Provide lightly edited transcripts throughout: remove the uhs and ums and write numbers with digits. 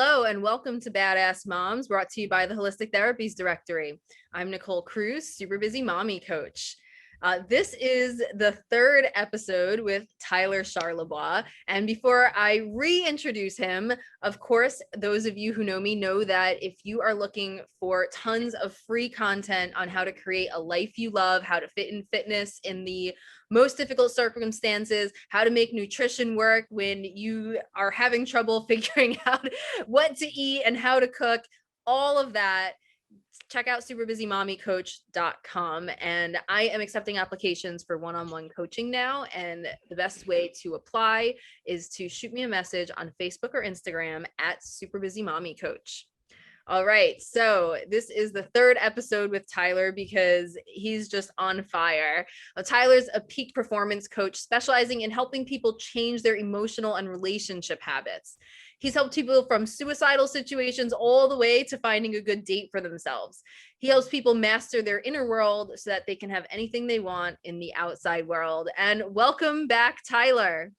Hello and welcome to Badass Moms, brought to you by the Holistic Therapies Directory. I'm Nicole Cruz, super busy mommy coach. This is the third episode with Tyler Charlebois. And before I reintroduce him, of course, those of you who know me know that if you are looking for tons of free content on how to create a life you love, how to fit in fitness in the most difficult circumstances, how to make nutrition work when you are having trouble figuring out what to eat and how to cook, all of that, check out superbusymommycoach.com. And I am accepting applications for one-on-one coaching now. And the best way to apply is to shoot me a message on Facebook or Instagram at superbusymommycoach. All right, so this is the third episode with Tyler because he's just on fire. Tyler's a peak performance coach specializing in helping people change their emotional and relationship habits. He's helped people from suicidal situations all the way to finding a good date for themselves. He helps people master their inner world so that they can have anything they want in the outside world. And welcome back, Tyler.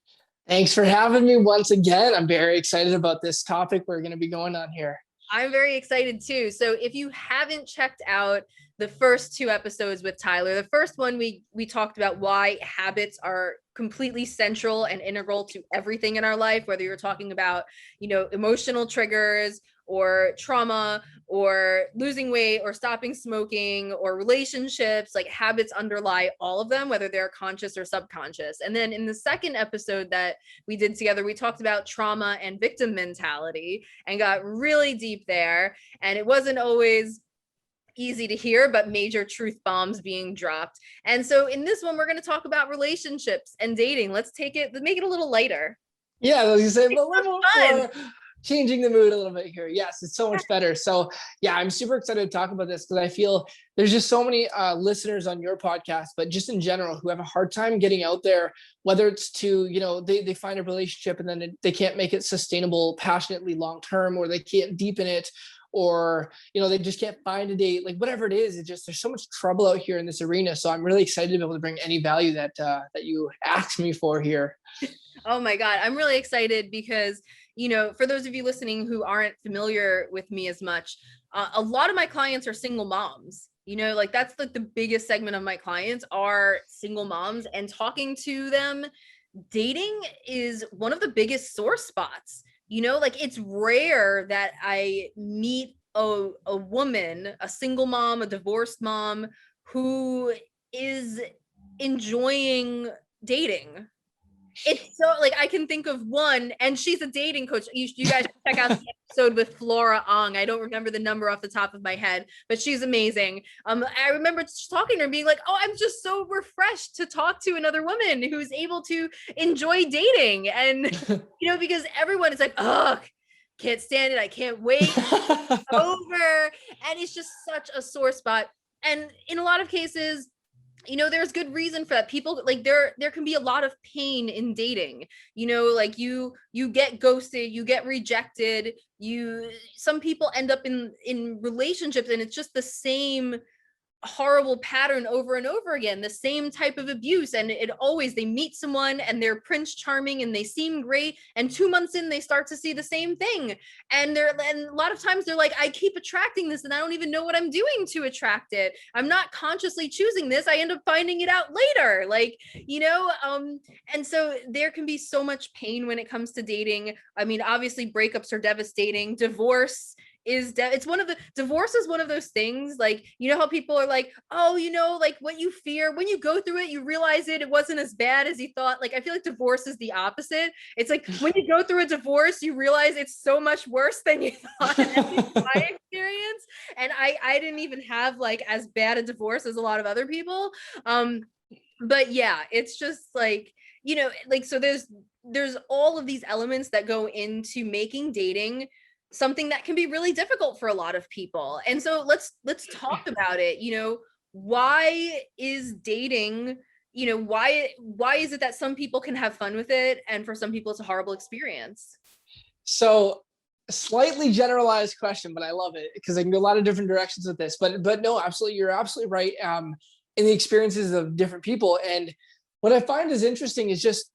Thanks for having me once again. I'm very excited about this topic we're going to be going on here. I'm very excited too. So if you haven't checked out the first two episodes with Tyler, the first one we talked about why habits are completely central and integral to everything in our life, whether you're talking about, emotional triggers or trauma or losing weight or stopping smoking or relationships, like habits underlie all of them, whether they're conscious or subconscious. And then in the second episode that we did together, we talked about trauma and victim mentality and got really deep there. And it wasn't always easy to hear, but major truth bombs being dropped. And so in this one, we're going to talk about relationships and dating. Let's make it a little lighter. Yeah, I was going to say a little more, changing the mood a little bit here. Yes, it's so much better. So yeah, I'm super excited to talk about this because I feel there's just so many listeners on your podcast, but just in general, who have a hard time getting out there, whether it's to, they find a relationship and then they can't make it sustainable, passionately long-term, or they can't deepen it, or, they just can't find a date, like whatever it is. It's just, there's so much trouble out here in this arena. So I'm really excited to be able to bring any value that you asked me for here. Oh my God. I'm really excited because, for those of you listening who aren't familiar with me as much, a lot of my clients are single moms, that's like the biggest segment of my clients are single moms, and talking to them, dating is one of the biggest sore spots. It's rare that I meet a woman, a single mom, a divorced mom who is enjoying dating. It's so I can think of one, and she's a dating coach. You guys should check out the episode with Flora Ong. I don't remember the number off the top of my head, but she's amazing. I remember talking to her being like, oh, I'm just so refreshed to talk to another woman who's able to enjoy dating. And, because everyone is like, oh, can't stand it. I can't wait. It's over. And it's just such a sore spot. And in a lot of cases, there's good reason for that. People there can be a lot of pain in dating, you get ghosted, you get rejected, some people end up in relationships and it's just the same horrible pattern over and over again, the same type of abuse. And they meet someone and they're Prince Charming and they seem great, and 2 months in they start to see the same thing, and a lot of times they're like, I keep attracting this and I don't even know what I'm doing to attract it. I'm not consciously choosing this. I end up finding it out later, and so there can be so much pain when it comes to dating. I mean, obviously breakups are devastating. Divorce is divorce is one of those things, how people are like, oh, what you fear, when you go through it, you realize it wasn't as bad as you thought. I feel like divorce is the opposite. It's like when you go through a divorce, you realize it's so much worse than you thought. My experience, and I didn't even have as bad a divorce as a lot of other people. But yeah, it's just so there's all of these elements that go into making dating something that can be really difficult for a lot of people. And so let's talk about it. Why is dating, why is it that some people can have fun with it and for some people it's a horrible experience? So slightly generalized question, but I love it because I can go a lot of different directions with this, but no, absolutely. You're absolutely right. In the experiences of different people. And what I find is interesting is just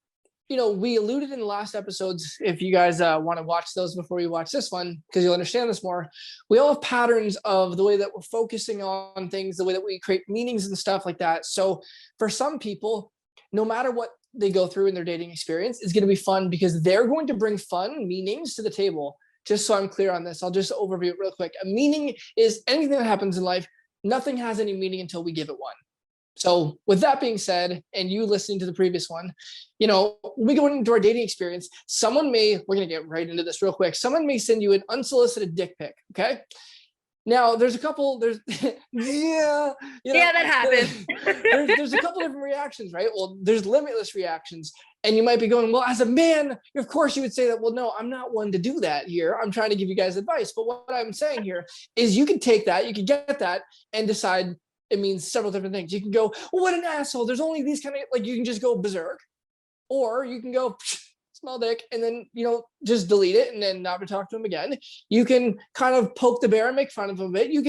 we alluded in the last episodes, if you guys want to watch those before you watch this one, because you'll understand this more, we all have patterns of the way that we're focusing on things, the way that we create meanings and stuff like that. So for some people, no matter what they go through in their dating experience, it's going to be fun because they're going to bring fun meanings to the table. Just so I'm clear on this, I'll just overview it real quick. A meaning is anything that happens in life. Nothing has any meaning until we give it one. So with that being said, and you listening to the previous one, when we go into our dating experience, we're going to get right into this real quick. Someone may send you an unsolicited dick pic. Okay. Now there's that happens. there's a couple different reactions, right? Well, there's limitless reactions. And you might be going, well, as a man, of course you would say that, well, no, I'm not one to do that here. I'm trying to give you guys advice. But what I'm saying here is you can take that, you can get that and decide it means several different things. You can go, well, what an asshole. There's only these kind of, like, you can just go berserk, or you can go small dick and then, just delete it and then never talk to him again. You can kind of poke the bear and make fun of him a bit. You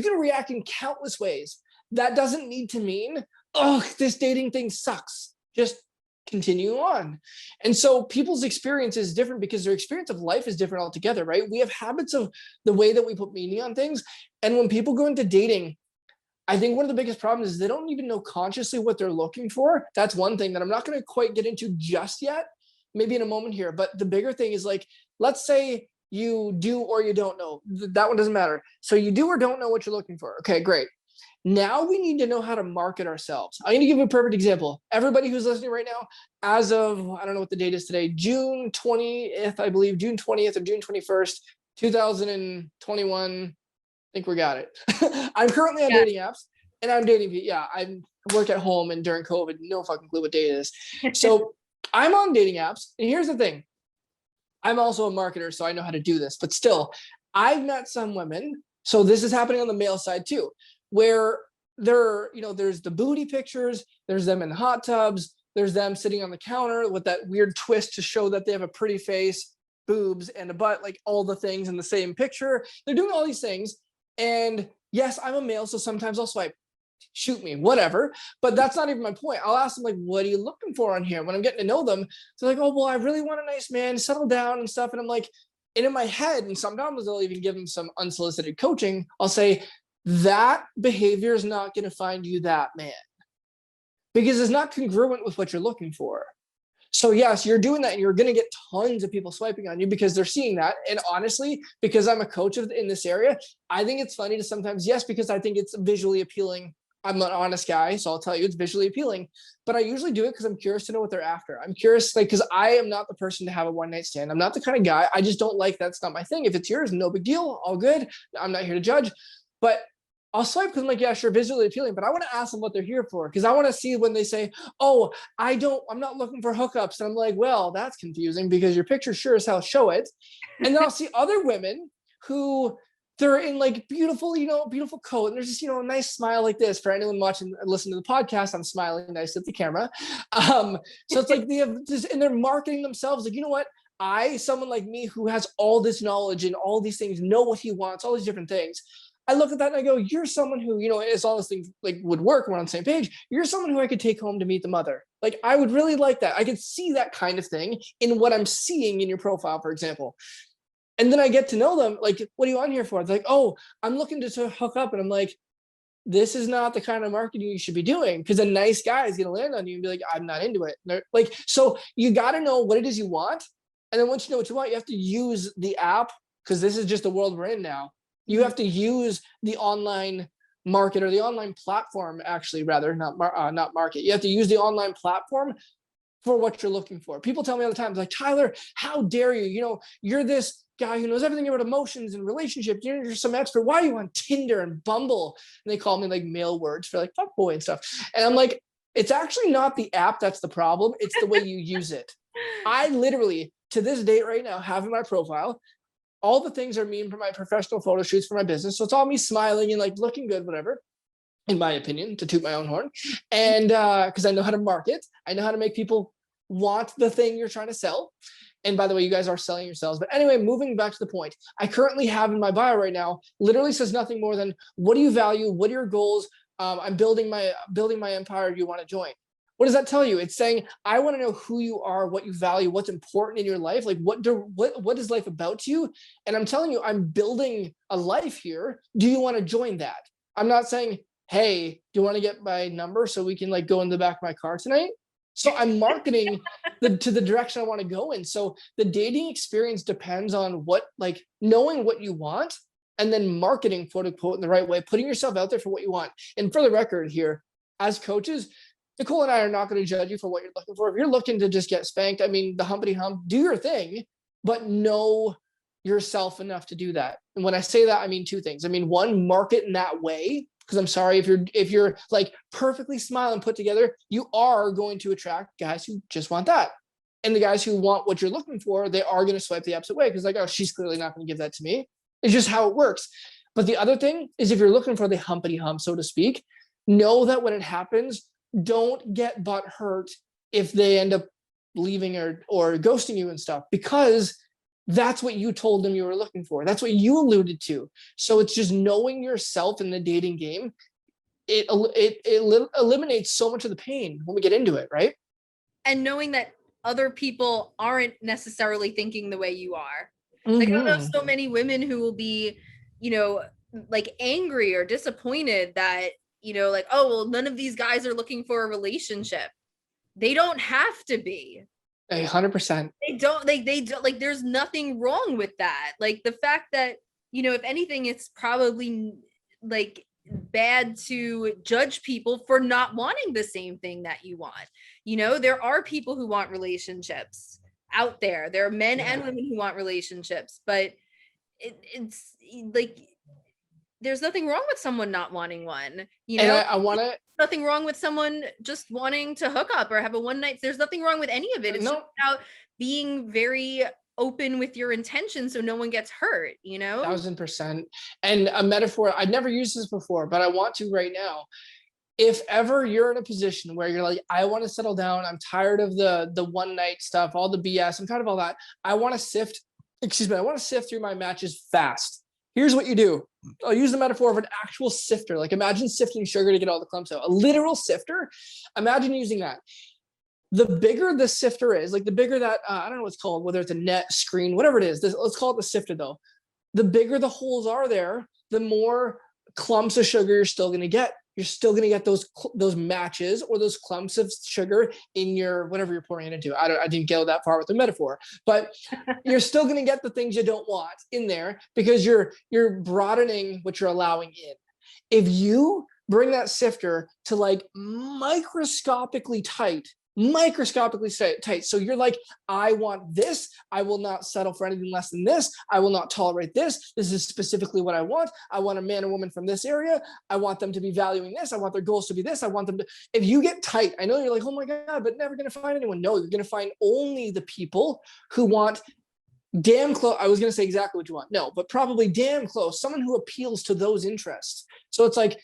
can react in countless ways. That doesn't need to mean, oh, this dating thing sucks. Just continue on. And so people's experience is different because their experience of life is different altogether, right? We have habits of the way that we put meaning on things. And when people go into dating, I think one of the biggest problems is they don't even know consciously what they're looking for. That's one thing that I'm not going to quite get into just yet, maybe in a moment here. But the bigger thing is, like, let's say you do or you don't know. That one doesn't matter. So you do or don't know what you're looking for. Okay, great. Now we need to know how to market ourselves. I'm going to give you a perfect example. Everybody who's listening right now, as of, I don't know what the date is today, June 20th, I believe, June 20th or June 21st, 2021. I think we got it. I'm currently on dating apps and I'm dating. Yeah, I work at home and during COVID, no fucking clue what day it is. So I'm on dating apps. And here's the thing. I'm also a marketer, so I know how to do this. But still, I've met some women. So this is happening on the male side too, where there's the booty pictures. There's them in hot tubs. There's them sitting on the counter with that weird twist to show that they have a pretty face, boobs, and a butt, like all the things in the same picture. They're doing all these things. And yes, I'm a male, so sometimes I'll swipe, shoot me, whatever. But that's not even my point. I'll ask them, like, what are you looking for on here? When I'm getting to know them, they're like, oh, well, I really want a nice man, settle down and stuff. And I'm like, and in my head, and sometimes I'll even give them some unsolicited coaching. I'll say, that behavior is not going to find you that man because it's not congruent with what you're looking for. So yes, you're doing that and you're going to get tons of people swiping on you because they're seeing that. And honestly, because I'm a coach in this area, I think it's funny to sometimes, yes, because I think it's visually appealing. I'm an honest guy, so I'll tell you it's visually appealing, but I usually do it because I'm curious to know what they're after. I'm curious, like, because I am not the person to have a one night stand. I'm not the kind of guy. I just don't like, that's not my thing. If it's yours, no big deal. All good. I'm not here to judge, but I'll swipe because I'm like, yeah, sure, visually appealing, but I want to ask them what they're here for because I want to see when they say, oh, I'm not looking for hookups. And I'm like, well, that's confusing because your picture sure as hell show it. And then I'll see other women who they're in like beautiful, beautiful coat. And there's just, a nice smile like this. For anyone watching and listening to the podcast, I'm smiling nice at the camera. So it's like they have just, and they're marketing themselves like, you know what? Someone like me who has all this knowledge and all these things, know what he wants, all these different things. I look at that and I go, you're someone who, as all these things like would work, we're on the same page. You're someone who I could take home to meet the mother. Like, I would really like that. I could see that kind of thing in what I'm seeing in your profile, for example. And then I get to know them. Like, what are you on here for? It's like, oh, I'm looking to hook up. And I'm like, this is not the kind of marketing you should be doing because a nice guy is going to land on you and be like, I'm not into it. Like, so you got to know what it is you want. And then once you know what you want, you have to use the app because this is just the world we're in now. You have to use the online market or the online platform, actually, rather, not market. You have to use the online platform for what you're looking for. People tell me all the time, like, Tyler, how dare you? You're this guy who knows everything about emotions and relationships. You're some expert. Why are you on Tinder and Bumble? And they call me like male words for like fuckboy and stuff. And I'm like, it's actually not the app that's the problem. It's the way you use it. I literally, to this date right now, have in my profile, all the things are me for my professional photo shoots for my business. So it's all me smiling and like looking good, whatever, in my opinion, to toot my own horn. And because I know how to market, I know how to make people want the thing you're trying to sell. And by the way, you guys are selling yourselves. But anyway, moving back to the point, I currently have in my bio right now, literally says nothing more than, what do you value? What are your goals? I'm building my empire. Do you want to join? What does that tell you? It's saying, I want to know who you are, what you value, what's important in your life. Like what is life about to you? And I'm telling you, I'm building a life here. Do you want to join that? I'm not saying, hey, do you want to get my number so we can like go in the back of my car tonight? So I'm marketing to the direction I want to go in. So the dating experience depends on what, like knowing what you want and then marketing, quote unquote, in the right way, putting yourself out there for what you want. And for the record here, as coaches, Nicole and I are not going to judge you for what you're looking for. If you're looking to just get spanked, I mean, the humpity hump, do your thing, but know yourself enough to do that. And when I say that, I mean two things. I mean, one, market in that way, because I'm sorry, if you're like perfectly smiling, put together, you are going to attract guys who just want that. And the guys who want what you're looking for, they are going to swipe the opposite way because like, oh, she's clearly not going to give that to me. It's just how it works. But the other thing is if you're looking for the humpity hump, so to speak, know that when it happens, don't get butt hurt if they end up leaving or ghosting you and stuff, because that's what you told them you were looking for. That's what you alluded to. So it's just knowing yourself in the dating game. It eliminates so much of the pain when we get into it, right? And knowing that other people aren't necessarily thinking the way you are. Like, I know so many women who will be, like angry or disappointed that, like, oh, well, none of these guys are looking for a relationship. They don't have to be. 100%. They don't, like, there's nothing wrong with that. Like the fact that, if anything, it's probably like bad to judge people for not wanting the same thing that you want. There are people who want relationships out there. There are men and women who want relationships, but it's like, there's nothing wrong with someone not wanting one, And I want to. Nothing wrong with someone just wanting to hook up or have a one night. There's nothing wrong with any of it. It's just about being very open with your intentions so no one gets hurt, 1000%. And a metaphor, I'd never used this before, but I want to right now. If ever you're in a position where you're like, I want to settle down, I'm tired of the one night stuff, all the BS, I'm tired of all that. I want to sift through my matches fast. Here's what you do. I'll use the metaphor of an actual sifter. Like imagine sifting sugar to get all the clumps out. A literal sifter. Imagine using that. The bigger the sifter is, like the bigger that, I don't know what it's called, whether it's a net, screen, whatever it is. Let's call it the sifter though. The bigger the holes are there, the more clumps of sugar you're still going to get. You're still going to get those matches or those clumps of sugar in your, whatever you're pouring it into. I didn't go that far with the metaphor, but you're still going to get the things you don't want in there because you're broadening what you're allowing in. If you bring that sifter to like microscopically tight. So you're like, I want this. I will not settle for anything less than this. I will not tolerate this. This is specifically what I want. I want a man or woman from this area. I want them to be valuing this. I want their goals to be this. I want them to, if you get tight, I know you're like, oh my God, but never going to find anyone. No, you're going to find only the people who want damn close. I was going to say exactly what you want. No, but probably damn close. Someone who appeals to those interests. So it's like,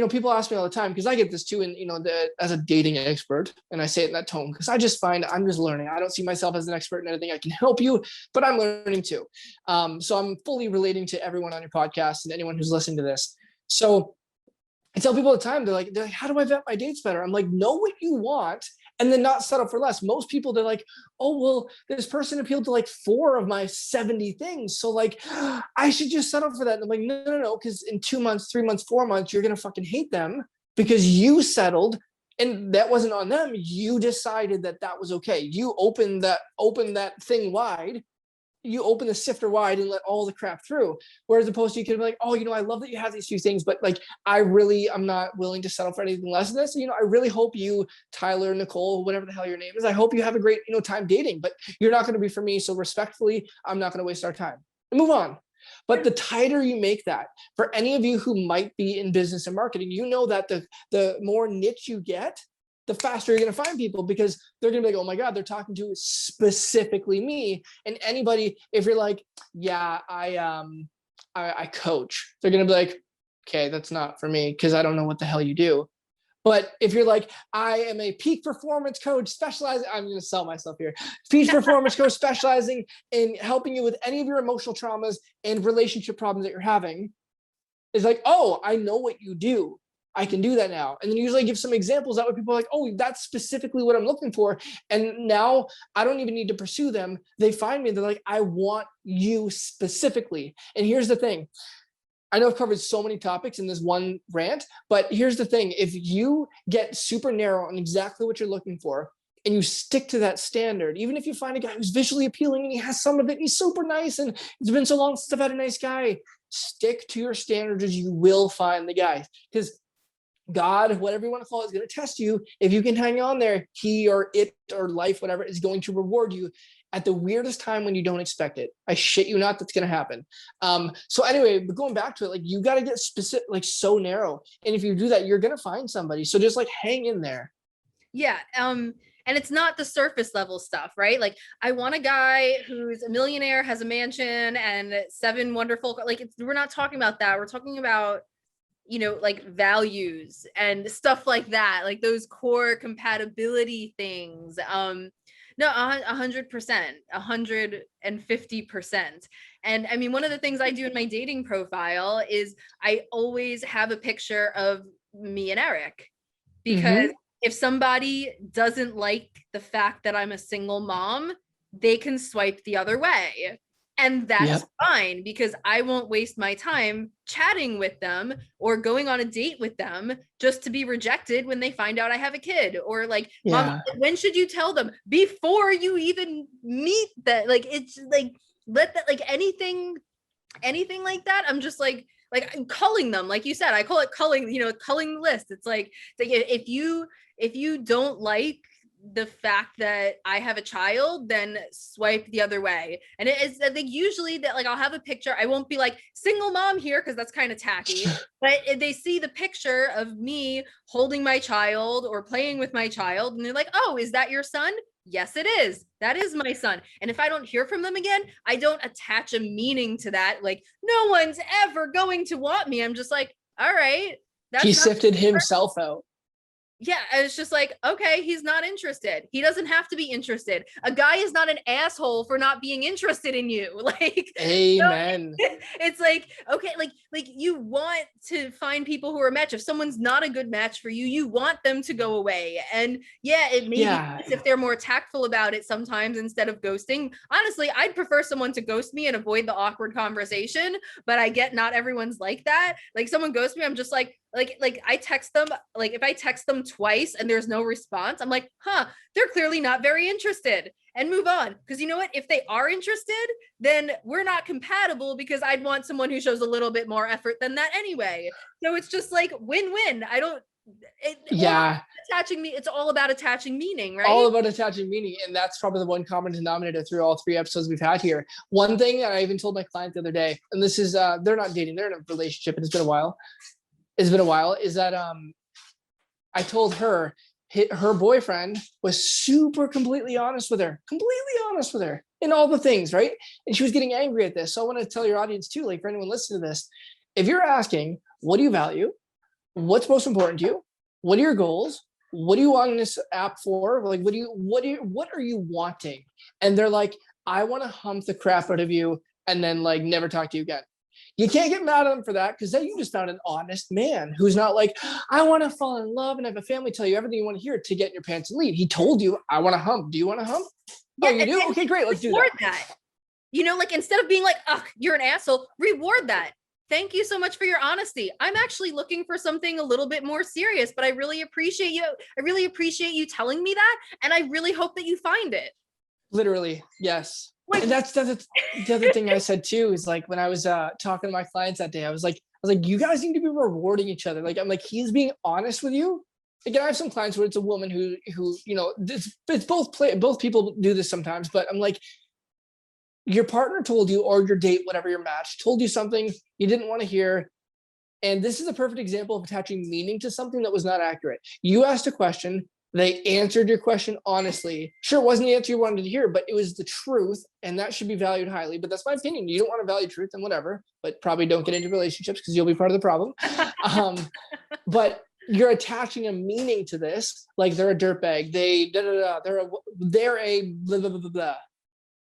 people ask me all the time, because I get this too, and as a dating expert, and I say it in that tone, because I just find I'm just learning. I don't see myself as an expert in anything. I can help you, but I'm learning too. So I'm fully relating to everyone on your podcast and anyone who's listening to this. So I tell people all the time, they're like, how do I vet my dates better? I'm like, know what you want and then not settle for less. Most people, they're like, oh, well, this person appealed to like 4 of my 70 things. So like, I should just settle for that. And I'm like, no. Because in 2 months, 3 months, 4 months, you're going to fucking hate them because you settled and that wasn't on them. You decided that was okay. You opened that thing wide. You open the sifter wide and let all the crap through. Whereas opposed to you could be like, oh, I love that you have these few things, but like, I'm not willing to settle for anything less than this. I really hope you, Tyler, Nicole, whatever the hell your name is, I hope you have a great, time dating, but you're not going to be for me. So respectfully, I'm not going to waste our time and move on. But the tighter you make that, for any of you who might be in business and marketing, that the more niche you get, the faster you're going to find people, because they're going to be like, oh my God, they're talking to specifically me. And anybody, if you're like, yeah, I coach, they're going to be like, okay, that's not for me because I don't know what the hell you do. But if you're like, I am a peak performance coach specializing, I'm going to sell myself here, peak performance coach specializing in helping you with any of your emotional traumas and relationship problems that you're having, is like, oh, I know what you do. I can do that now. And then usually I give some examples that way people are like, oh, that's specifically what I'm looking for. And now I don't even need to pursue them. They find me. They're like, I want you specifically. And here's the thing. I know I've covered so many topics in this one rant, but here's the thing. If you get super narrow on exactly what you're looking for, and you stick to that standard, even if you find a guy who's visually appealing and he has some of it, he's super nice, and it's been so long since I've had a nice guy, stick to your standards, you will find the guy. Because God, whatever you want to call it, is going to test you. If you can hang on there, he or it or life, whatever, is going to reward you at the weirdest time when you don't expect it. I shit you not, that's going to happen. So anyway, but going back to it, like, you got to get specific, like, so narrow. And if you do that, you're going to find somebody. So just like hang in there. Yeah. And it's not the surface level stuff, right? Like, I want a guy who's a millionaire, has a mansion and 7 wonderful, like, we're not talking about that. We're talking about, you know, like, values and stuff like that, like those core compatibility things. No, 100%, 150%. And I mean, one of the things I do in my dating profile is I always have a picture of me and Eric, because if somebody doesn't like the fact that I'm a single mom, they can swipe the other way. And that's fine, because I won't waste my time chatting with them or going on a date with them just to be rejected when they find out I have a kid. Or like, Mom, when should you tell them? Before you even meet that. Like, it's like, let that, like, anything like that. I'm just like I'm culling them. Like you said, I call it culling, you know, culling the list. It's like if you don't like the fact that I have a child, then swipe the other way. And it is, I think, usually that, like, I'll have a picture. I won't be like, single mom here, because that's kind of tacky. But if they see the picture of me holding my child or playing with my child, and they're like, oh, is that your son? Yes, it is. That is my son. And if I don't hear from them again, I don't attach a meaning to that. Like, no one's ever going to want me. I'm just like, all right. He sifted himself out. Yeah, it's just like, okay, he's not interested. He doesn't have to be interested. A guy is not an asshole for not being interested in you. Like, amen. It's like, okay, like you want to find people who are a match. If someone's not a good match for you, you want them to go away. And yeah, it may be nice if they're more tactful about it sometimes instead of ghosting. Honestly, I'd prefer someone to ghost me and avoid the awkward conversation, but I get not everyone's like that. Like, someone ghosts me, I'm just like I text them, like, if I text them twice and there's no response, I'm like, they're clearly not very interested, and move on. Because you know what? If they are interested, then we're not compatible, because I'd want someone who shows a little bit more effort than that anyway. So it's just like win-win. It's all about attaching meaning, right? All about attaching meaning. And that's probably the one common denominator through all 3 episodes we've had here. One thing that I even told my client the other day, and this is, they're not dating, they're in a relationship, and it's been a while, is that I told her her boyfriend was completely honest with her in all the things, right? And she was getting angry at this. So I want to tell your audience too, like, for anyone listening to this, if you're asking, what do you value? What's most important to you? What are your goals? What do you want this app for? Like, what are you wanting? And they're like, I want to hump the crap out of you and then, like, never talk to you again. You can't get mad at them for that, because then you just found an honest man who's not like, I want to fall in love and have a family, tell you everything you want to hear to get in your pants and leave. He told you, I want to hump. Do you want to hump? Yeah, oh, you do? Okay, great. Let's do that. You know, like, instead of being like, ugh, you're an asshole, reward that. Thank you so much for your honesty. I'm actually looking for something a little bit more serious, but I really appreciate you. I really appreciate you telling me that. And I really hope that you find it. Literally. Yes. And that's the other thing I said too, is like, when I was talking to my clients that day, I was like, you guys need to be rewarding each other. Like, I'm like, he's being honest with you. Again, I have some clients where it's a woman who, you know, it's both people do this sometimes, but I'm like, your partner told you, or your date, whatever your match, told you something you didn't want to hear. And this is a perfect example of attaching meaning to something that was not accurate. You asked a question. They answered your question honestly. Sure, it wasn't the answer you wanted to hear, but it was the truth, and that should be valued highly. But that's my opinion. You don't want to value truth, and whatever, but probably don't get into relationships, because you'll be part of the problem. But you're attaching a meaning to this, like, they're a dirtbag. They're a blah, blah, blah, blah, blah.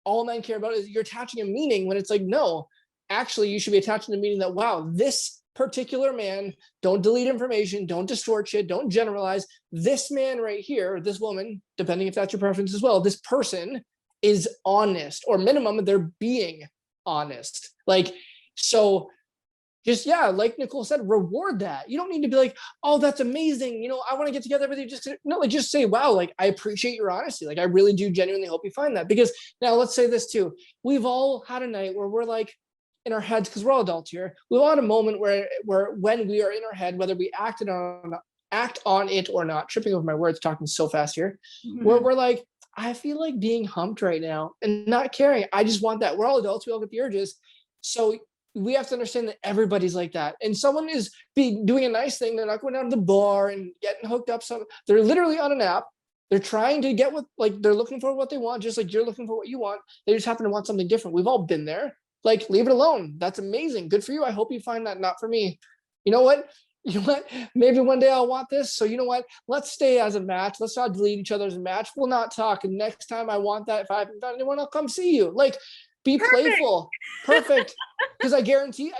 All men care about is you're attaching a meaning, when it's like, no, actually, you should be attaching a meaning that, wow, this particular man, don't delete information, don't distort shit, don't generalize. This man right here, this woman, depending if that's your preference as well, this person is honest, or minimum, they're being honest. Like, so just, yeah, like Nicole said, reward that. You don't need to be like, oh, that's amazing, I want to get together with you. Just no, like, just say, wow, like, I appreciate your honesty. Like, I really do genuinely hope you find that. Because now let's say this too. We've all had a night where we're like in our heads, because we're all adults here. We've all had a moment where when we are in our head, whether we act on it or not, tripping over my words, talking so fast here, where we're like, I feel like being humped right now and not caring. I just want that. We're all adults. We all get the urges. So we have to understand that everybody's like that. And someone is doing a nice thing. They're not going down to the bar and getting hooked up. They're literally on an app. They're trying to get they're looking for what they want, just like you're looking for what you want. They just happen to want something different. We've all been there. Like, leave it alone. That's amazing. Good for you. I hope you find that. Not for me. You know what? Maybe one day I'll want this. So you know what? Let's stay as a match. Let's not delete each other as a match. We'll not talk. And next time I want that, if I haven't done anyone, I'll come see you. Like, be playful. Perfect. Because I guarantee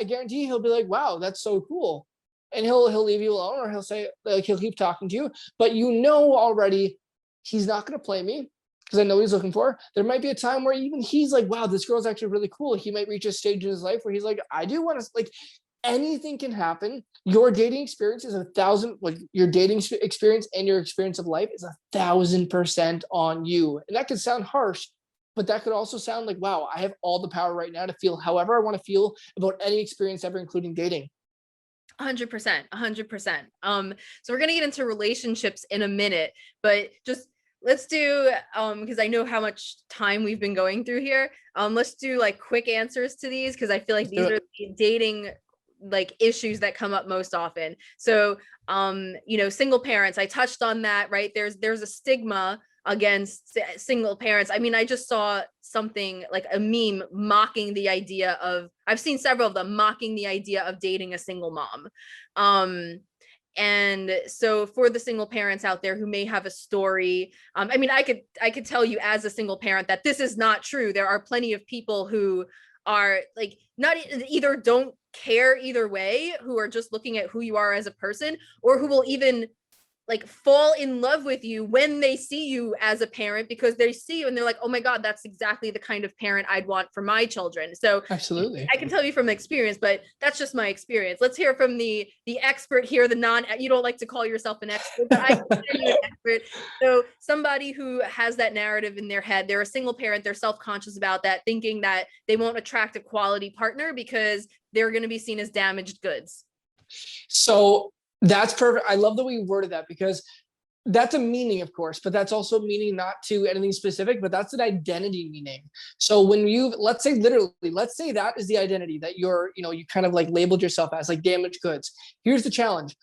he'll be like, wow, that's so cool. And he'll leave you alone, or he'll say, like, he'll keep talking to you. But already he's not going to play me, because I know what he's looking for. There might be a time where even he's like, wow, this girl's actually really cool. He might reach a stage in his life where he's like, I do want to, like, anything can happen. Your dating experience is your dating experience and your experience of life is 1,000% on you. And that could sound harsh, but that could also sound like, wow, I have all the power right now to feel however I want to feel about any experience ever, including dating. 100%. So we're going to get into relationships in a minute, but just let's do, because I know how much time we've been going through here. Let's do like quick answers to these, because I feel like these are the dating like issues that come up most often. So, single parents, I touched on that, right? There's a stigma against single parents. I mean, I just saw something like a meme mocking the idea of, I've seen several of them mocking the idea of dating a single mom. And so for the single parents out there who may have a story, I mean, I could tell you as a single parent that this is not true. There are plenty of people who are like, not either don't care either way, who are just looking at who you are as a person, or who will even like fall in love with you when they see you as a parent, because they see you and they're like, oh my God, that's exactly the kind of parent I'd want for my children. So absolutely, I can tell you from experience, but that's just my experience. Let's hear from the expert here, you don't like to call yourself an expert, but I consider you an expert. So somebody who has that narrative in their head, they're a single parent, they're self-conscious about that, thinking that they won't attract a quality partner because they're going to be seen as damaged goods. So that's perfect. I love the way you worded that, because that's a meaning, of course, but that's also meaning not to anything specific, but that's an identity meaning. So when let's say that is the identity that you kind of like labeled yourself as, like, damaged goods. Here's the challenge.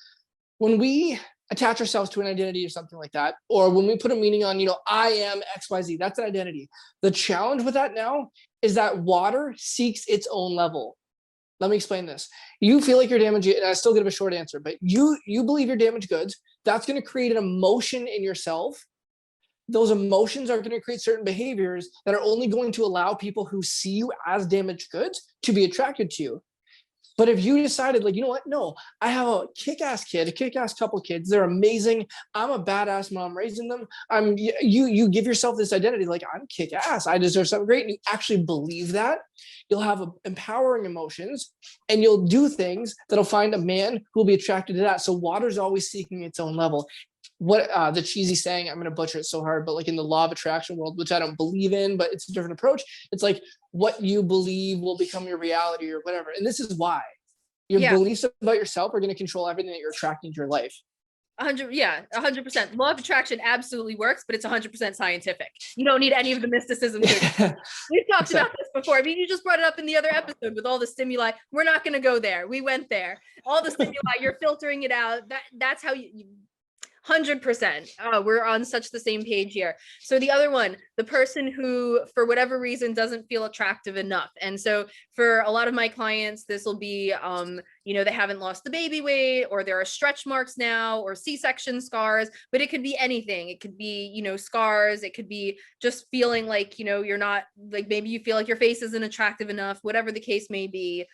When we attach ourselves to an identity or something like that, or when we put a meaning on, I am XYZ, that's an identity. The challenge with that now is that water seeks its own level. Let me explain this. You feel like you're damaged, and I still give a short answer, but you believe you're damaged goods. That's going to create an emotion in yourself. Those emotions are going to create certain behaviors that are only going to allow people who see you as damaged goods to be attracted to you. But if you decided, like, you know what? No, I have a kick-ass kid, a kick-ass couple kids. They're amazing. I'm a badass mom raising them. You give yourself this identity, like, I'm kick-ass. I deserve something great. And you actually believe that. You'll have empowering emotions, and you'll do things that'll find a man who will be attracted to that. So water's always seeking its own level. What the cheesy saying, I'm going to butcher it so hard, but like in the law of attraction world, which I don't believe in, but it's a different approach. It's like, what you believe will become your reality, or whatever. And this is why your beliefs about yourself are going to control everything that you're attracting to your life. 100%. Law of attraction absolutely works, but it's 100% scientific. You don't need any of the mysticism. We've talked about this before. I mean, you just brought it up in the other episode with all the stimuli. We're not going to go there. We went there. All the stimuli, you're filtering it out. That's how you 100%. We're on such the same page here. So the other one, the person who, for whatever reason, doesn't feel attractive enough. And so for a lot of my clients, this will be, they haven't lost the baby weight, or there are stretch marks now, or C-section scars, but it could be anything. It could be, scars. It could be just feeling like, you're not, like, maybe you feel like your face isn't attractive enough, whatever the case may be.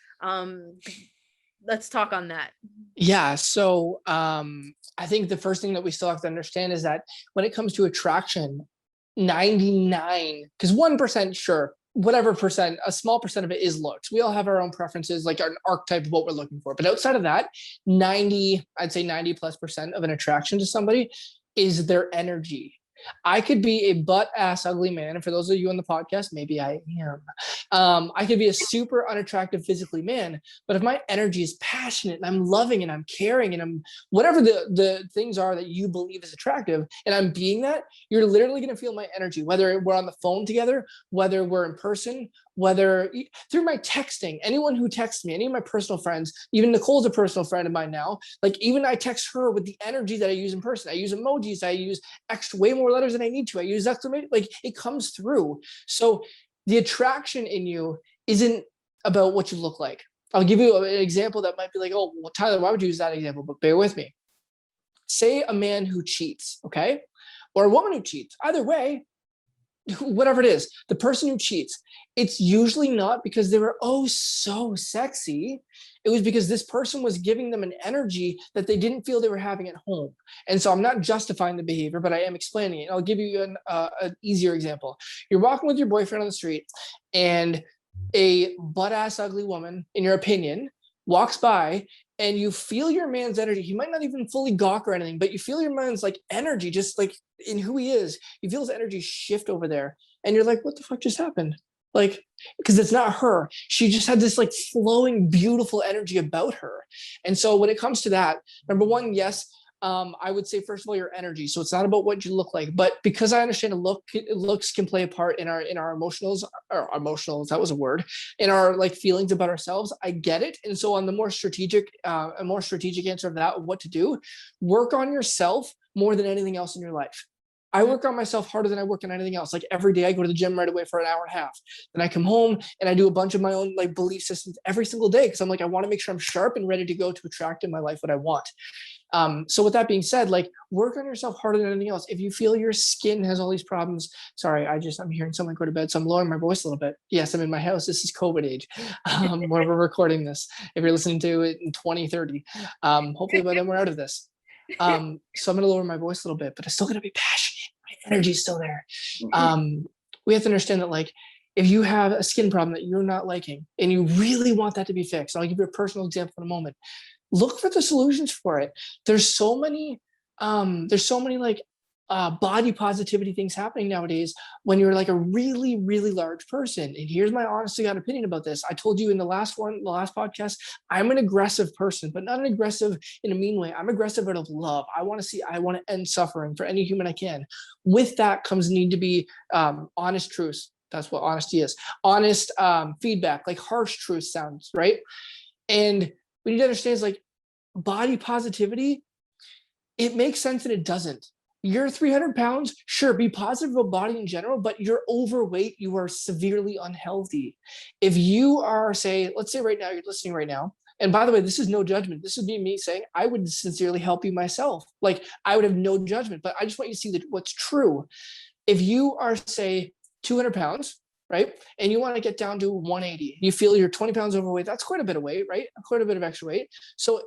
let's talk on that. Yeah. So I think the first thing that we still have to understand is that when it comes to attraction, 99, because 1%, sure, whatever percent, a small percent of it is looks. We all have our own preferences, like an archetype of what we're looking for. But outside of that, I'd say 90+% of an attraction to somebody is their energy. I could be a butt ass ugly man. And for those of you on the podcast, maybe I am. I could be a super unattractive physically man, but if my energy is passionate and I'm loving and I'm caring and I'm whatever the things are that you believe is attractive, and I'm being that, you're literally going to feel my energy, whether we're on the phone together, whether we're in person, whether through my texting. Anyone who texts me, any of my personal friends, even Nicole's a personal friend of mine now, like even I text her with the energy that I use in person. I use emojis, I use way more letters than I need to. I use exclamation, like it comes through. So the attraction in you isn't about what you look like. I'll give you an example that might be like, oh, well, Tyler, why would you use that example? But bear with me. Say a man who cheats, okay? Or a woman who cheats. Either way, whatever it is, the person who cheats, it's usually not because they were, oh, so sexy. It was because this person was giving them an energy that they didn't feel they were having at home. And so I'm not justifying the behavior, but I am explaining it. I'll give you an easier example. You're walking with your boyfriend on the street and a butt-ass ugly woman, in your opinion, walks by and you feel your man's energy. He might not even fully gawk or anything, but you feel your man's like energy, just like in who he is. You feel his energy shift over there. And you're like, what the fuck just happened? Like, because it's not her. She just had this like flowing, beautiful energy about her. And so when it comes to that, number one, yes, I would say, first of all, your energy. So it's not about what you look like, but because I understand looks can play a part in our emotionals, that was a word, in our like feelings about ourselves. I get it. And so on the more strategic answer of that, of what to do, work on yourself more than anything else in your life. I work on myself harder than I work on anything else. Like every day I go to the gym right away for an hour and a half. Then I come home and I do a bunch of my own like belief systems every single day. Cause I'm like, I want to make sure I'm sharp and ready to go to attract in my life what I want. So with that being said, like work on yourself harder than anything else. If you feel your skin has all these problems, sorry, I'm hearing someone go to bed, so I'm lowering my voice a little bit. Yes, I'm in my house. This is COVID age, where we're recording this. If you're listening to it in 2030, hopefully by then we're out of this. So I'm going to lower my voice a little bit, but it's still going to be passionate. My energy is still there. We have to understand that like, if you have a skin problem that you're not liking and you really want that to be fixed, I'll give you a personal example in a moment. Look for the solutions for it. There's so many like body positivity things happening nowadays when you're like a really, really large person. And here's my honest to God opinion about this. I told you in the last podcast, I'm an aggressive person, but not an aggressive in a mean way. I'm aggressive out of love. I want to end suffering for any human I can. With that comes need to be honest truths. That's what honesty is. Honest feedback, like harsh truth sounds, right? And we need to understand is like body positivity, it makes sense and it doesn't. You're 300 pounds, sure, be positive about body in general, but you're overweight, you are severely unhealthy. If you are, let's say right now, you're listening right now, and by the way, this is no judgment. This would be me saying, I would sincerely help you myself. Like I would have no judgment, but I just want you to see that what's true. If you are, say, 200 pounds, right? And you want to get down to 180. You feel you're 20 pounds overweight. That's quite a bit of weight, right? Quite a bit of extra weight. So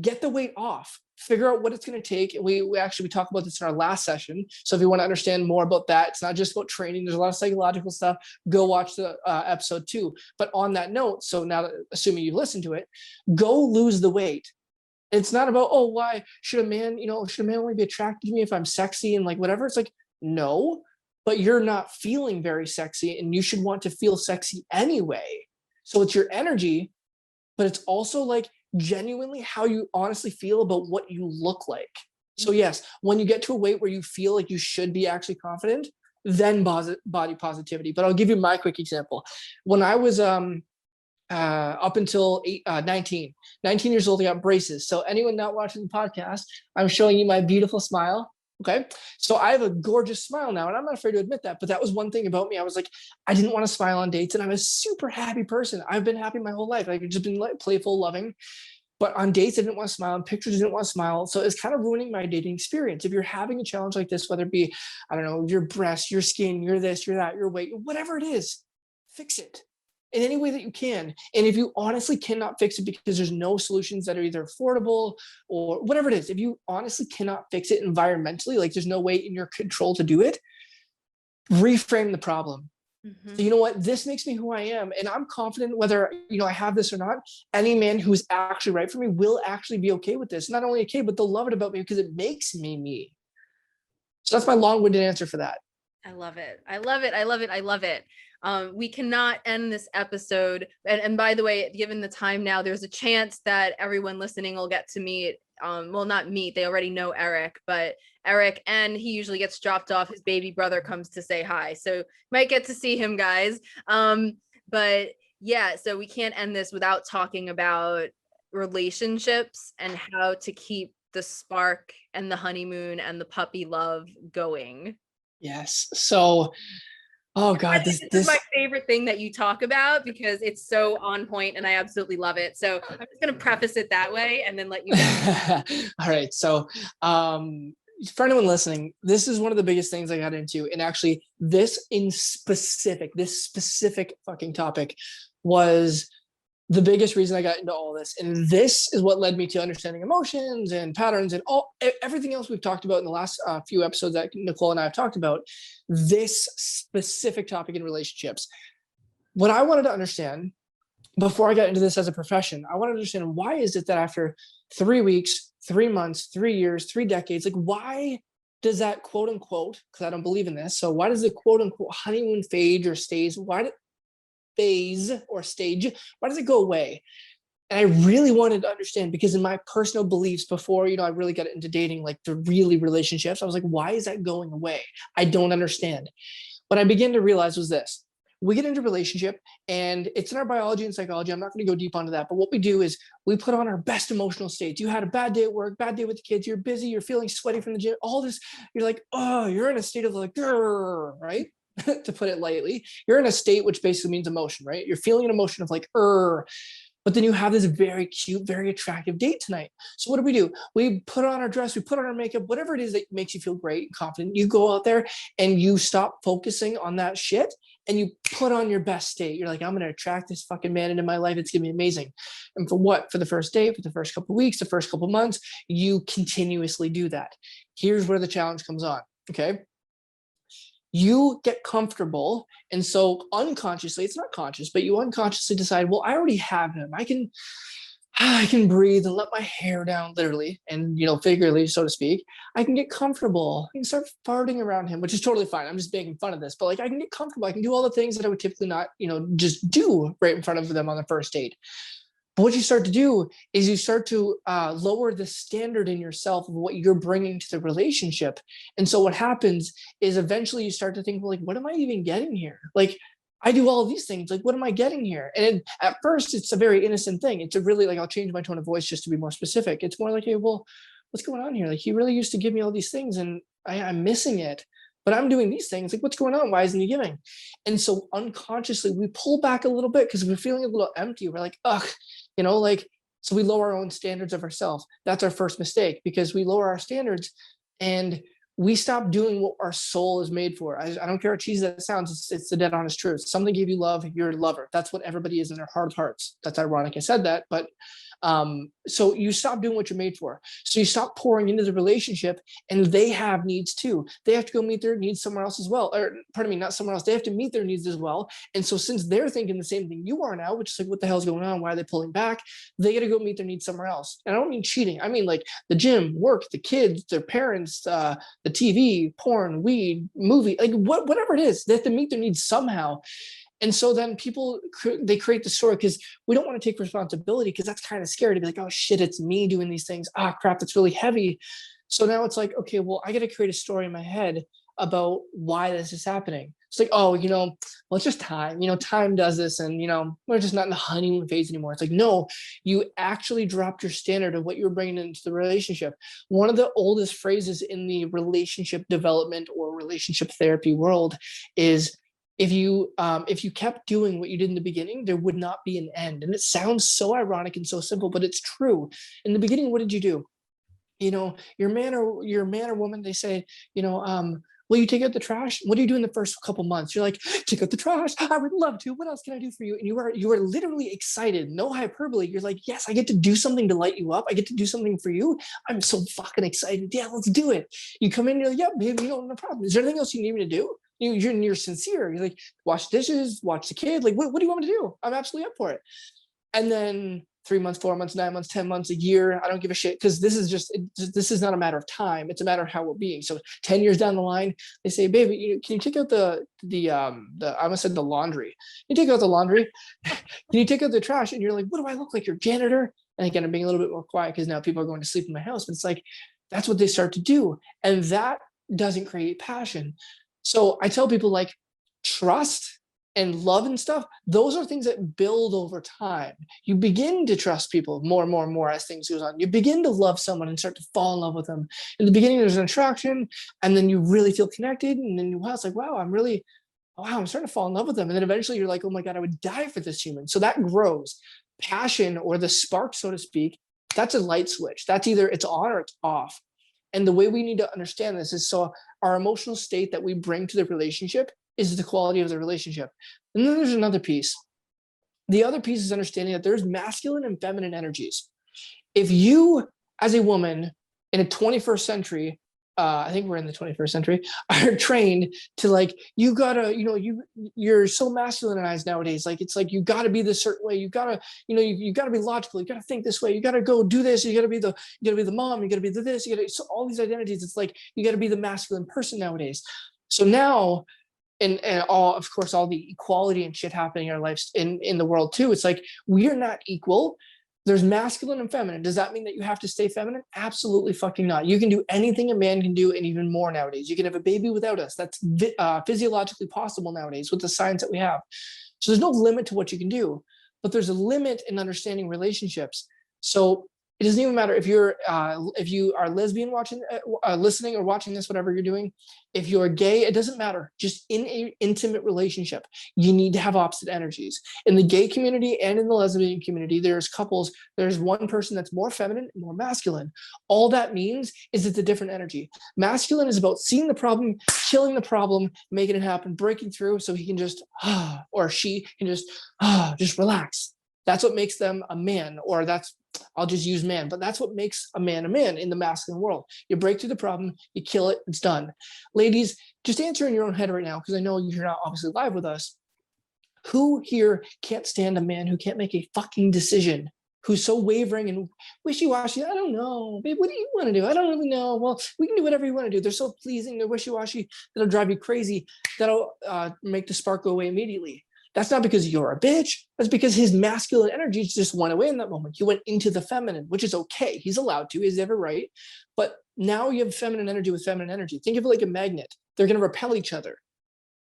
get the weight off. Figure out what it's going to take. We talk about this in our last session. So if you want to understand more about that, it's not just about training. There's a lot of psychological stuff. Go watch the episode 2. But on that note, so now assuming you listen to it, go lose the weight. It's not about, oh, why should a man only be attracted to me if I'm sexy and like whatever? It's like, no, but you're not feeling very sexy and you should want to feel sexy anyway. So it's your energy, but it's also like genuinely how you honestly feel about what you look like. So yes, when you get to a weight where you feel like you should be actually confident, then body positivity. But I'll give you my quick example. When I was up until 19 years old, I got braces. So anyone not watching the podcast, I'm showing you my beautiful smile. Okay. So I have a gorgeous smile now, and I'm not afraid to admit that, but that was one thing about me. I was like, I didn't want to smile on dates, and I'm a super happy person. I've been happy my whole life. I've just been like playful, loving, but on dates, I didn't want to smile. On pictures, I didn't want to smile. So it's kind of ruining my dating experience. If you're having a challenge like this, whether it be, I don't know, your breast, your skin, your this, your that, your weight, whatever it is, fix it. in any way that you can. And if you honestly cannot fix it because there's no solutions that are either affordable or whatever it is, if you honestly cannot fix it environmentally, like there's no way in your control to do it, reframe the problem. So you know what? This makes me who I am. And I'm confident whether, I have this or not, any man who's actually right for me will actually be okay with this. Not only okay, but they'll love it about me because it makes me me. So that's my long-winded answer for that. I love it. I love it. I love it. I love it. We cannot end this episode. And by the way, given the time now, there's a chance that everyone listening will get to meet, well, not meet, they already know Eric, but Eric, and he usually gets dropped off. His baby brother comes to say hi. So might get to see him, guys. But yeah, so we can't end this without talking about relationships and how to keep the spark and the honeymoon and the puppy love going. Yes. So, oh God, this is my favorite thing that you talk about because it's so on point and I absolutely love it. So I'm just going to preface it that way and then let you know. All right. So, for anyone listening, this is one of the biggest things I got into. And actually this specific fucking topic was the biggest reason I got into all this. And this is what led me to understanding emotions and patterns and everything else we've talked about in the last few episodes that Nicole and I have talked about. This specific topic in relationships. What I wanted to understand before I got into this as a profession, I wanted to understand, why is it that after 3 weeks, 3 months, 3 years, 3 decades, like why does that quote unquote, because I don't believe in this, so why does the quote unquote honeymoon phase or stage, why does it go away? And I really wanted to understand, because in my personal beliefs before, I really got into dating, like the really relationships, I was like, why is that going away? I don't understand. What I began to realize was this. We get into a relationship and it's in our biology and psychology. I'm not going to go deep onto that, but what we do is we put on our best emotional states. You had a bad day at work, bad day with the kids, you're busy, you're feeling sweaty from the gym, all this, you're like, oh, you're in a state of like, right? To put it lightly, you're in a state which basically means emotion, right? You're feeling an emotion of like, but then you have this very cute, very attractive date tonight. So what do? We put on our dress, we put on our makeup, whatever it is that makes you feel great and confident. You go out there and you stop focusing on that shit and you put on your best state. You're like, I'm going to attract this fucking man into my life. It's going to be amazing. And for what? For the first date, for the first couple of weeks, the first couple of months, you continuously do that. Here's where the challenge comes on. Okay. You get comfortable. And so unconsciously, it's not conscious, but you unconsciously decide, well, I already have him. I can breathe and let my hair down, literally, and, figuratively, so to speak. I can get comfortable. I can start farting around him, which is totally fine. I'm just making fun of this, but like, I can get comfortable. I can do all the things that I would typically not, just do right in front of them on the first date. But what you start to do is you start to lower the standard in yourself of what you're bringing to the relationship. And so what happens is eventually you start to think, well, like, what am I even getting here? Like, I do all of these things. Like, what am I getting here? And at first, it's a very innocent thing. It's a really, like, I'll change my tone of voice just to be more specific. It's more like, hey, well, what's going on here? Like, he really used to give me all these things and I'm missing it. But I'm doing these things. Like, what's going on? Why isn't he giving? And so unconsciously, we pull back a little bit because we're feeling a little empty. We're like, ugh, so we lower our own standards of ourselves. That's our first mistake, because we lower our standards and we stop doing what our soul is made for. I don't care how cheesy that sounds. It's the dead honest truth. Something gave you love, you're a lover. That's what everybody is in their heart of hearts. That's ironic I said that, but so you stop doing what you're made for. So you stop pouring into the relationship, and they have needs too. They have to go meet their needs somewhere else as well. Or pardon me, not somewhere else. They have to meet their needs as well. And so since they're thinking the same thing you are now, which is like, what the hell's going on? Why are they pulling back? They got to go meet their needs somewhere else. And I don't mean cheating. I mean like the gym, work, the kids, their parents, the TV, porn, weed, movie, like whatever it is, they have to meet their needs somehow. And so then they create the story because we don't want to take responsibility, because that's kind of scary to be like, oh shit, it's me doing these things. Ah, crap, that's really heavy. So now it's like, okay, well, I got to create a story in my head about why this is happening. It's like, oh, well, it's just time. Time does this, and we're just not in the honeymoon phase anymore. It's like, no, you actually dropped your standard of what you were bringing into the relationship. One of the oldest phrases in the relationship development or relationship therapy world is, if you kept doing what you did in the beginning, there would not be an end. And it sounds so ironic and so simple, but it's true. In the beginning, what did you do? Your man or woman, they say, Will you take out the trash? What do you do in the first couple months? You're like, take out the trash. I would love to. What else can I do for you? And you are literally excited. No hyperbole. You're like, yes, I get to do something to light you up. I get to do something for you. I'm so fucking excited. Yeah, let's do it. You come in, you're like, yeah, baby, no problem. Is there anything else you need me to do? You're sincere. You're like, wash dishes, watch the kid. Like, what do you want me to do? I'm absolutely up for it. And then 3 months, 4 months, 9 months, 10 months, a year, I don't give a shit. Because this is not a matter of time. It's a matter of how we're being. So 10 years down the line, they say, baby, can you take out the I almost said the laundry. You take out the laundry. Can you take out the trash? And you're like, what do I look like? Your janitor? And again, I'm being a little bit more quiet because now people are going to sleep in my house. But it's like, that's what they start to do. And that doesn't create passion. So I tell people, like, trust and love and stuff, those are things that build over time. You begin to trust people more and more and more as things goes on. You begin to love someone and start to fall in love with them. In the beginning, there's an attraction, and then you really feel connected, and then it's like, wow, I'm starting to fall in love with them. And then eventually you're like, oh my God, I would die for this human. So that grows. Passion, or the spark, so to speak, that's a light switch. That's either it's on or it's off. And the way we need to understand this is, so our emotional state that we bring to the relationship is the quality of the relationship. And then there's another piece. The other piece is understanding that there's masculine and feminine energies. If you, as a woman in a 21st century, I think we're in the 21st century, are trained to, like, you gotta, you're so masculinized nowadays. Like, it's like, you gotta be this certain way. You gotta, you gotta be logical. You gotta think this way. You gotta go do this. You gotta be the mom. You gotta be the this. So all these identities. It's like, you gotta be the masculine person nowadays. So now, and all, of course, all the equality and shit happening in our lives in the world too. It's like, we are not equal. There's masculine and feminine. Does that mean that you have to stay feminine? Absolutely fucking not. You can do anything a man can do, and even more nowadays. You can have a baby without us. That's physiologically possible nowadays with the science that we have. So there's no limit to what you can do, but there's a limit in understanding relationships. So it doesn't even matter if you are lesbian watching, listening or watching this, whatever you're doing. If you're gay, it doesn't matter. Just in an intimate relationship, you need to have opposite energies. In the gay community and in the lesbian community, there's couples, there's one person that's more feminine and more masculine. All that means is it's a different energy. Masculine is about seeing the problem, killing the problem, making it happen, breaking through, so he can just, or she can just relax. That's what makes them a man, or I'll just use man, but that's what makes a man in the masculine world. You break through the problem, you kill it, it's done. Ladies, just answer in your own head right now, because I know you're not obviously live with us. Who here can't stand a man who can't make a fucking decision? Who's so wavering and wishy-washy? I don't know, babe, what do you want to do? I don't really know. Well, we can do whatever you want to do. They're so pleasing, they're wishy-washy, that'll drive you crazy, that'll make the spark go away immediately. That's not because you're a bitch. That's because his masculine energy just went away in that moment. He went into the feminine, which is okay. He's allowed to. He's every right. But now you have feminine energy with feminine energy. Think of it like a magnet. They're going to repel each other,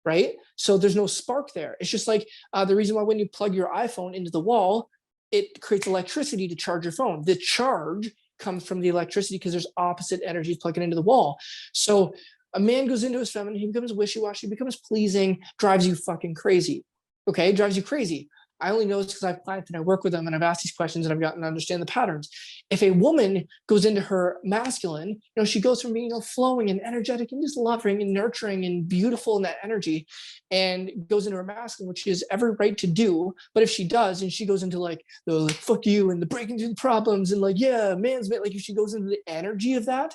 right? So there's no spark there. It's just like the reason why when you plug your iPhone into the wall, it creates electricity to charge your phone. The charge comes from the electricity because there's opposite energies plugging into the wall. So a man goes into his feminine, he becomes wishy-washy, becomes pleasing, drives you fucking crazy. Okay, drives you crazy. I only know this because I've clients and I work with them and I've asked these questions and I've gotten to understand the patterns. If a woman goes into her masculine, she goes from being flowing and energetic and just loving and nurturing and beautiful in that energy, and goes into her masculine, which she has every right to do. But if she does, and she goes into like the fuck you and the breaking through the problems and like, yeah, man's mate, like if she goes into the energy of that,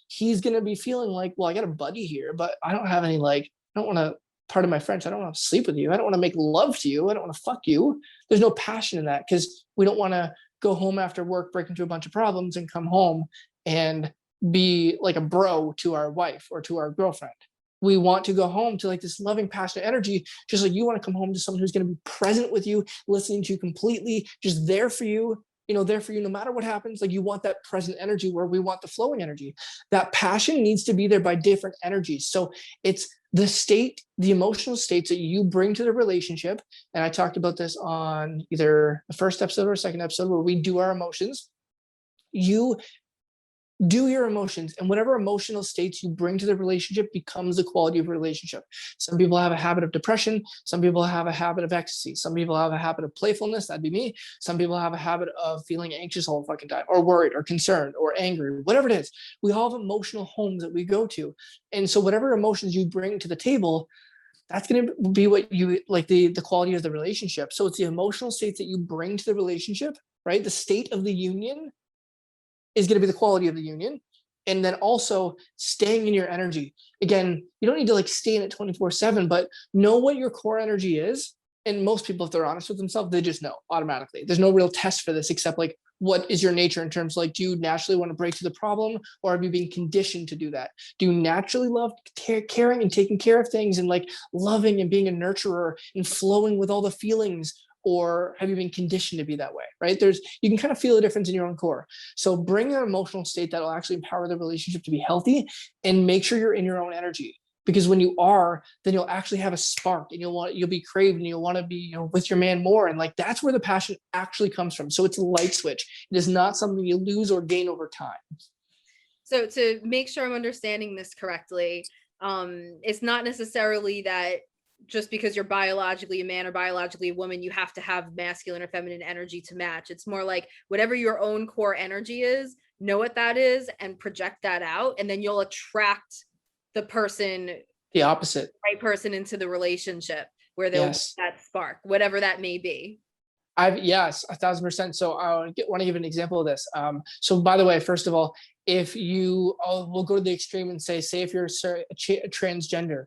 he's gonna be feeling like, well, I got a buddy here, but I don't have any, like, I don't want to, pardon my French, I don't want to sleep with you. I don't want to make love to you. I don't want to fuck you. There's no passion in that, because we don't want to go home after work, break into a bunch of problems, and come home and be like a bro to our wife or to our girlfriend. We want to go home to like this loving, passionate energy, just like you want to come home to someone who's going to be present with you, listening to you completely, just there for you, there for you no matter what happens. Like, you want that present energy, where we want the flowing energy. That passion needs to be there by different energies. So it's the state, the emotional states that you bring to the relationship. And I talked about this on either the first episode or second episode, where we do our emotions. You do your emotions, and whatever emotional states you bring to the relationship becomes the quality of a relationship. Some people have a habit of depression. Some people have a habit of ecstasy. Some people have a habit of playfulness. That'd be me. Some people have a habit of feeling anxious all the fucking time, or worried, or concerned, or angry, whatever it is. We all have emotional homes that we go to. And so whatever emotions you bring to the table, that's going to be what you like, the quality of the relationship. So it's the emotional states that you bring to the relationship, right? The state of the union is going to be the quality of the union. And then also staying in your energy. Again, you don't need to like stay in it 24/7, but know what your core energy is. And most people, if they're honest with themselves, they just know automatically. There's no real test for this except like, what is your nature in terms of like, do you naturally want to break through the problem, or have you been conditioned to do that? Do you naturally love caring and taking care of things and like loving and being a nurturer and flowing with all the feelings? Or have you been conditioned to be that way, right? You can kind of feel the difference in your own core. So bring an emotional state that will actually empower the relationship to be healthy, and make sure you're in your own energy. Because when you are, then you'll actually have a spark, and you'll be craved, and you'll want to be, with your man more. And like, that's where the passion actually comes from. So it's a light switch. It is not something you lose or gain over time. So to make sure I'm understanding this correctly, it's not necessarily that just because you're biologically a man or biologically a woman, you have to have masculine or feminine energy to match. It's more like whatever your own core energy is, know what that is and project that out. And then you'll attract the opposite, right person into the relationship where they'll get that spark, whatever that may be. Yes, 1,000%. So I want to give an example of this. So by the way, first of all, if we'll go to the extreme and say if you're a transgender,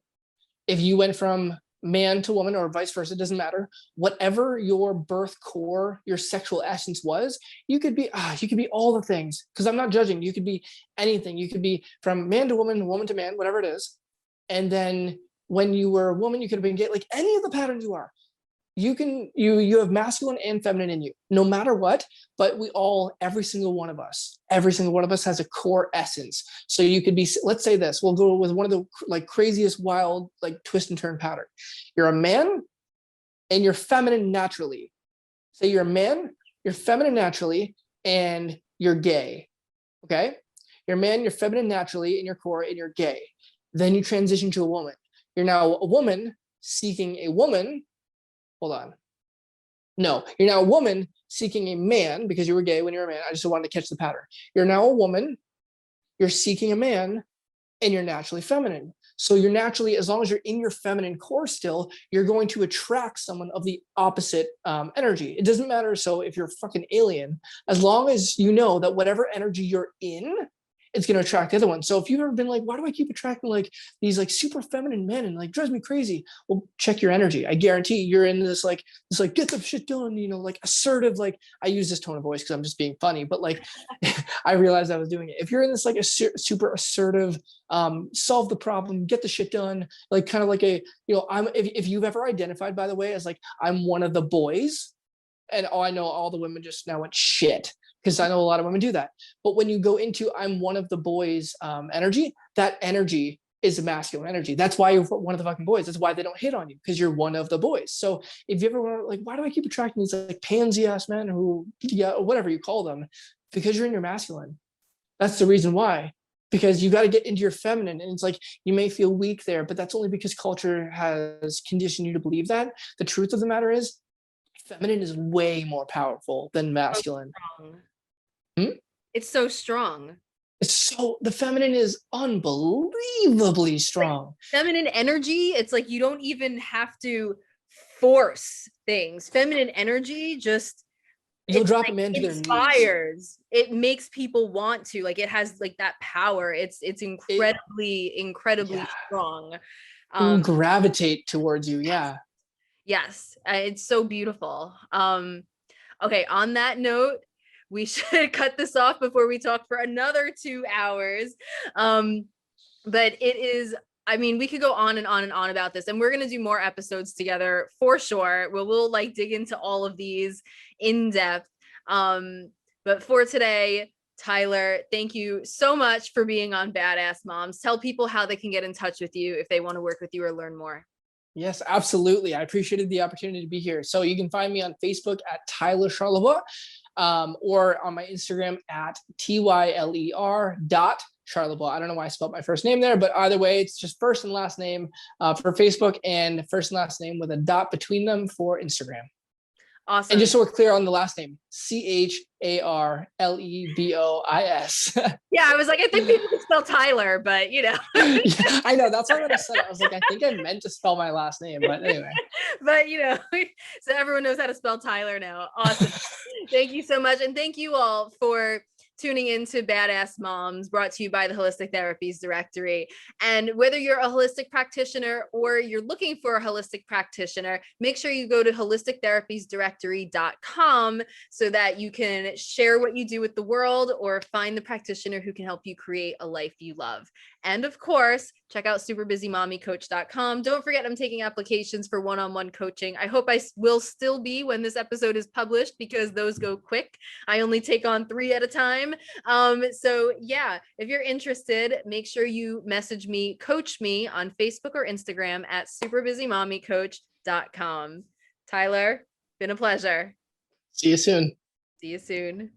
if you went from man to woman or vice versa, it doesn't matter. Whatever your birth core, your sexual essence was, you could be all the things, because I'm not judging. You could be anything. You could be from man to woman, woman to man, whatever it is. And then when you were a woman, you could have been gay, like any of the patterns you are. You have masculine and feminine in you, no matter what. But every single one of us has a core essence. So you could be, let's say this, we'll go with one of the like craziest, wild, like twist and turn pattern. You're a man and you're feminine naturally. Say you're a man, you're feminine naturally, and you're gay. Okay. You're a man, you're feminine naturally in your core, and you're gay. Then you transition to a woman. You're now a woman seeking a woman. Hold on. No, you're now a woman seeking a man because you were gay when you were a man. I just wanted to catch the pattern. You're now a woman, you're seeking a man, and you're naturally feminine. So you're naturally, as long as you're in your feminine core still, you're going to attract someone of the opposite energy. It doesn't matter. So if you're a fucking alien, as long as you know that whatever energy you're in, it's going to attract the other one. So if you've ever been like, why do I keep attracting like these like super feminine men and like drives me crazy? Well, check your energy. I guarantee you're in this like get the shit done, like assertive, like I use this tone of voice because I'm just being funny, but like I realized I was doing it. If you're in this like a super assertive, solve the problem, get the shit done, like kind of like if you've ever identified, by the way, as like, I'm one of the boys, and I know all the women just now went shit, because I know a lot of women do that. But when you go into I'm one of the boys energy, that energy is a masculine energy. That's why you're one of the fucking boys. That's why they don't hit on you, because you're one of the boys. So if you ever wonder, like, why do I keep attracting these like pansy ass men who, whatever you call them, because you're in your masculine. That's the reason why. Because you got to get into your feminine, and it's like you may feel weak there, but that's only because culture has conditioned you to believe that. The truth of the matter is, feminine is way more powerful than masculine. It's so strong. The feminine is unbelievably strong. Like feminine energy, it's like you don't even have to force things. Feminine energy just you'll drop them into their inspires. It makes people want to, like, it has like that power. It's incredibly strong. Gravitate towards you. Yes, it's so beautiful. Okay, on that note, we should cut this off before we talk for another 2 hours. But it is, I mean, we could go on and on and on about this, and we're going to do more episodes together for sure. We'll like dig into all of these in depth. But for today, Tyler, thank you so much for being on Badass Moms. Tell people how they can get in touch with you if they want to work with you or learn more. Yes, absolutely. I appreciated the opportunity to be here. So you can find me on Facebook at Tyler Charlebois. or on my Instagram at tyler.charlebois. I don't know why I spelled my first name there, but either way, it's just first and last name for Facebook and first and last name with a dot between them for Instagram. Awesome. And just so we're clear on the last name, Charlebois. Yeah, I was like, I think people can spell Tyler, but Yeah, I know. That's what I said. I was like, I think I meant to spell my last name, but anyway. But so everyone knows how to spell Tyler now. Awesome. Thank you so much. And thank you all for tuning into Badass Moms, brought to you by the Holistic Therapies Directory. And whether you're a holistic practitioner or you're looking for a holistic practitioner, make sure you go to holistictherapiesdirectory.com so that you can share what you do with the world or find the practitioner who can help you create a life you love. And of course, check out superbusymommycoach.com. Don't forget, I'm taking applications for one-on-one coaching. I hope I will still be when this episode is published, because those go quick. I only take on 3 at a time. So yeah, if you're interested, make sure you message me, coach me on Facebook or Instagram at superbusymommycoach.com. Tyler, been a pleasure. See you soon. See you soon.